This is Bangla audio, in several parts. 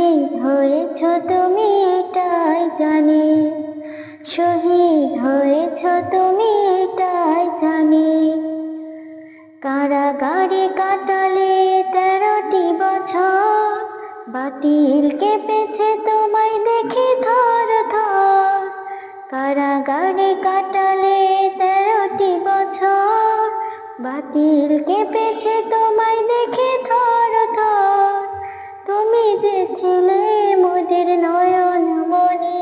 শহীদ হয়েছ তুমি এটাই জানি, শহীদ হয়েছ তুমি এটাই জানি। কারাগারে কাটালে 13টি বছর, বাতিল কেঁপেছে তোমায় দেখে থর থর। কারাগারে কাটালে 13টি বছর, বাতিল কেঁপেছে তোমায় দেখে থর থর। তুমি যে ছিলে মোদের নয়ন মনি,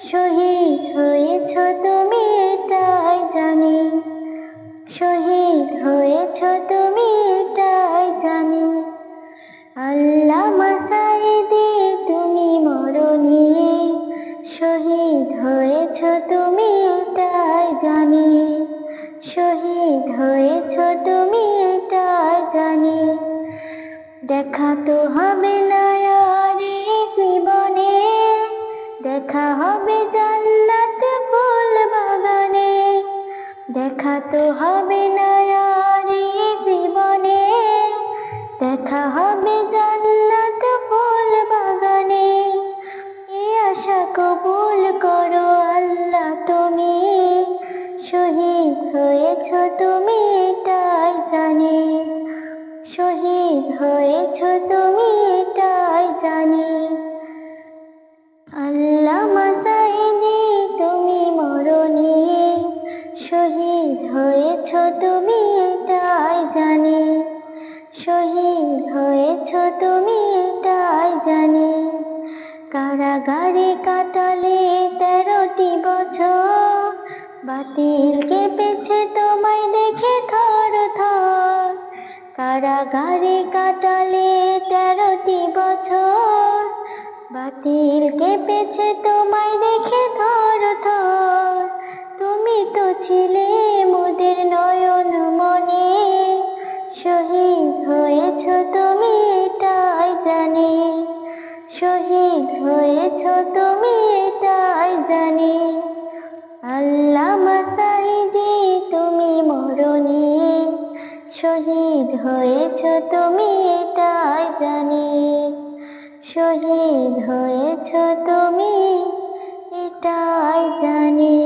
শহীদ হয়েছ তুমি এটাই জানি, শহীদ হয়েছ তুমি এটাই জানি। আল্লামা সাঈদী তুমি মরণি, শহীদ হয়েছ তুমি এটাই জানি, শহীদ হয়েছ তুমি এটাই জানি। দেখা তো হবে না আর এই জীবনে, দেখা হবে জান্নাত ফুল বাগানে। দেখা তো হবে না আর এই জীবনে, দেখা হবে জান্নাত ফুল বাগানে। এই আশা কবুল করো আল্লাহ তুমি, শহীদ হয়েছ তুমি এটাই জানি, শহীদ হয়েছ তুমি এটাই জানি। আল্লামা সাঈদী তুমি মরণি, শহীদ হয়েছ তুমি এটাই জানি, শহীদ হয়েছ তুমি এটাই জানি। কারাগারে কাটালে 13টি বছর, বাতিল কেঁপেছে তোমায় দেখে থর থর। কারাগারে কাটালে 13টি বছর, বাতিল কেঁপেছে তোমায় দেখে থর থর। তুমি তো ছিলে মোদের নয়ন মনি, শহীদ হয়েছ তুমি এটাই জানি, শহীদ হয়েছ তুমি এটাই জানি। আল্লামা সাঈদী তুমি মরণি, শহীদ হয়েছ তুমি এটাই জানি, শহীদ হয়েছ তুমি এটাই জানি।